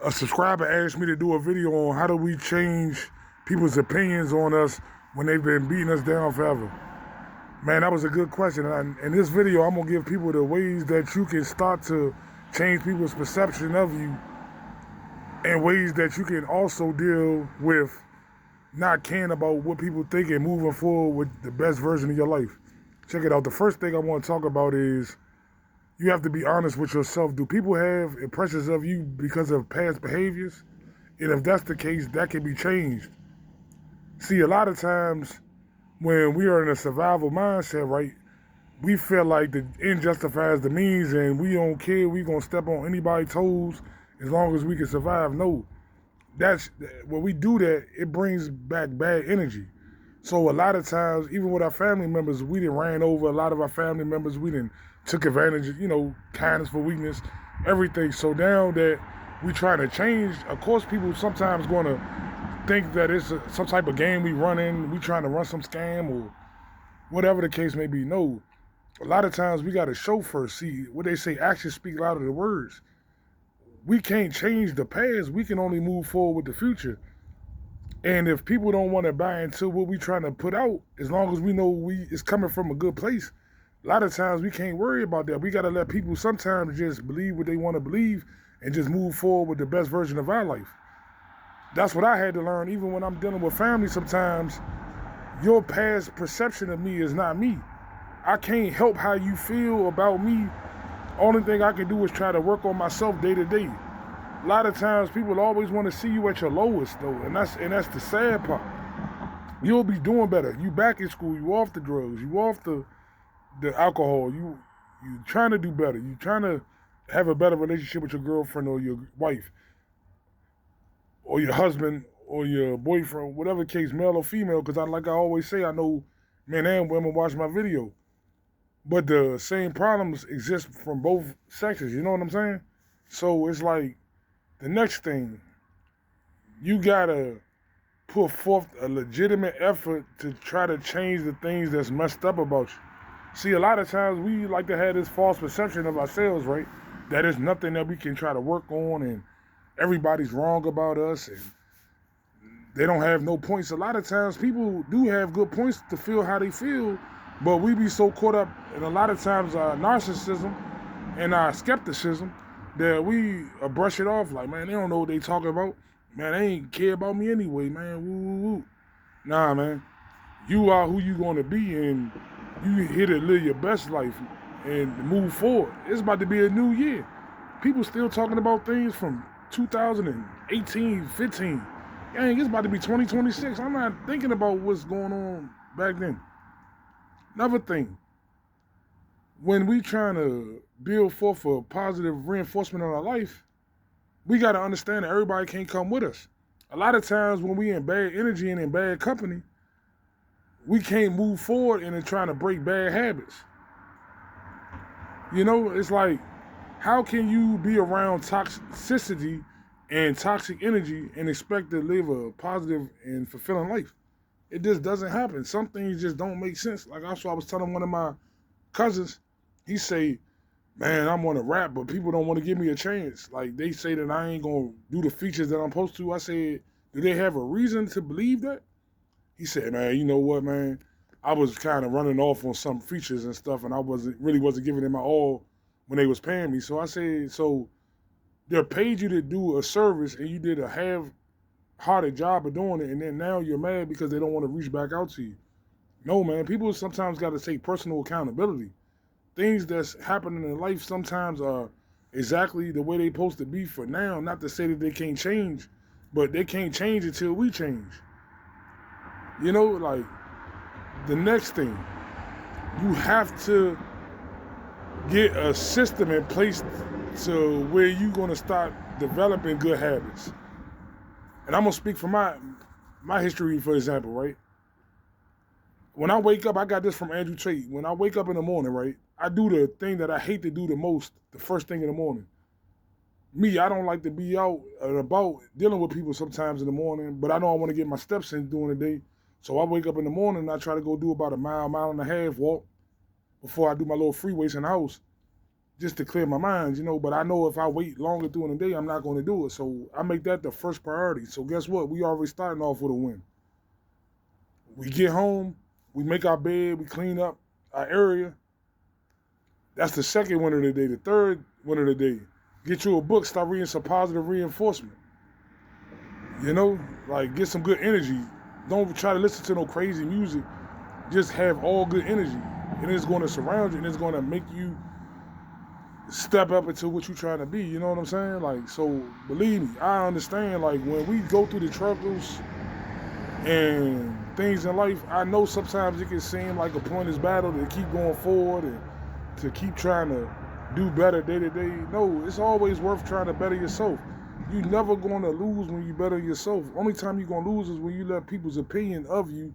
A subscriber asked me to do a video on how do we change people's opinions on us when they've been beating us down forever. Man, that was a good question. And in this video, I'm gonna give people the ways that you can start to change people's perception of you, and ways that you can also deal with not caring about what people think and moving forward with the best version of your life. Check it out. The first thing I want to talk about is you have to be honest with yourself. Do people have impressions of you because of past behaviors? And if that's the case, that can be changed. See, a lot of times when we are in a survival mindset, right, we feel like the end justifies the means and we don't care. We gonna step on anybody's toes as long as we can survive. No, that's when we do that, it brings back bad energy. So a lot of times, even with our family members, we done ran over a lot of our family members. We done took advantage of, kindness for weakness, everything. So now that we trying to change, of course, people sometimes going to think that it's some type of game we running. We trying to run some scam or whatever the case may be. No, a lot of times we got to show first. See, what they say, actions speak louder than words. We can't change the past. We can only move forward with the future. And if people don't want to buy into what we trying to put out, as long as we know it's coming from a good place, a lot of times we can't worry about that. We got to let people sometimes just believe what they want to believe and just move forward with the best version of our life. That's what I had to learn. Even when I'm dealing with family, sometimes your past perception of me is not me. I can't help how you feel about me. Only thing I can do is try to work on myself day to day. A lot of times people always want to see you at your lowest though, and that's the sad part. You'll be doing better. You back in school, you off the drugs, you off the alcohol, you trying to do better. You trying to have a better relationship with your girlfriend or your wife or your husband or your boyfriend, whatever case, male or female, because like I always say, I know men and women watch my video. But the same problems exist from both sexes, you know what I'm saying? So it's like the next thing, you gotta put forth a legitimate effort to try to change the things that's messed up about you. See, a lot of times we like to have this false perception of ourselves, right? That is nothing that we can try to work on and everybody's wrong about us and they don't have no points. A lot of times people do have good points to feel how they feel, but we be so caught up in a lot of times our narcissism and our skepticism that we brush it off like, man, they don't know what they talking about. Man, they ain't care about me anyway, man. Woo, woo, woo. Nah, man. You are who you gonna be, and you here to live your best life and move forward. It's about to be a new year. People still talking about things from 2018, 15. Dang, it's about to be 2026. I'm not thinking about what's going on back then. Another thing, when we trying to build forth a positive reinforcement in our life, we got to understand that everybody can't come with us. A lot of times when we in bad energy and in bad company, we can't move forward and trying to break bad habits. You know, it's like, how can you be around toxicity and toxic energy and expect to live a positive and fulfilling life? It just doesn't happen. Some things just don't make sense. Like also I was telling one of my cousins, he say, man, I'm on a rap, but people don't want to give me a chance. Like they say that I ain't gonna do the features that I'm supposed to. I said, do they have a reason to believe that? He said, man, you know what, man? I was kind of running off on some features and stuff, and I wasn't giving them my all when they was paying me. So I said, so they paid you to do a service, and you did a half-hearted job of doing it, and then now you're mad because they don't want to reach back out to you. No, man. People sometimes got to take personal accountability. Things that's happening in life sometimes are exactly the way they supposed to be for now. Not to say that they can't change, but they can't change until we change. You know, like the next thing, you have to get a system in place to where you're going to start developing good habits. And I'm going to speak from my history, for example, right? When I wake up, I got this from Andrew Tate. When I wake up in the morning, right, I do the thing that I hate to do the most, the first thing in the morning. Me, I don't like to be out and about dealing with people sometimes in the morning, but I know I want to get my steps in during the day. So I wake up in the morning and I try to go do about a mile and a half walk before I do my little free weights in the house. just to clear my mind, but I know if I wait longer during the day, I'm not going to do it. So I make that the first priority. So guess what? We already starting off with a win. We get home, we make our bed, we clean up our area. That's the second win of the day. The third win of the day, get you a book, start reading some positive reinforcement. Like get some good energy. Don't try to listen to no crazy music. Just have all good energy. And it's going to surround you and it's going to make you step up into what you're trying to be. You know what I'm saying? Like, so believe me, I understand. Like when we go through the struggles and things in life, I know sometimes it can seem like a pointless battle to keep going forward and to keep trying to do better day to day. No, it's always worth trying to better yourself. You're never going to lose when you better yourself. Only time you're going to lose is when you let people's opinion of you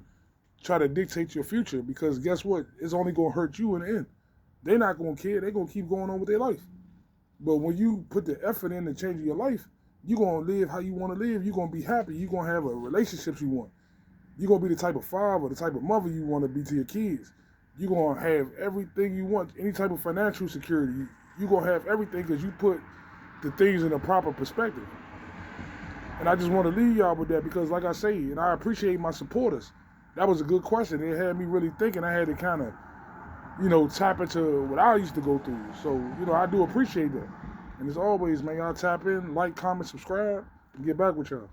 try to dictate your future, because guess what? It's only going to hurt you in the end. They're not going to care. They're going to keep going on with their life. But when you put the effort in to change your life, you're going to live how you want to live. You're going to be happy. You're going to have a relationships you want. You're going to be the type of father, the type of mother you want to be to your kids. You're going to have everything you want, any type of financial security. You're going to have everything because you put the things in a proper perspective. And I just want to leave y'all with that because, like I say, and I appreciate my supporters. That was a good question. It had me really thinking. I had to kind of, tap into what I used to go through. So, I do appreciate that. And as always, man, y'all tap in, like, comment, subscribe, and get back with y'all.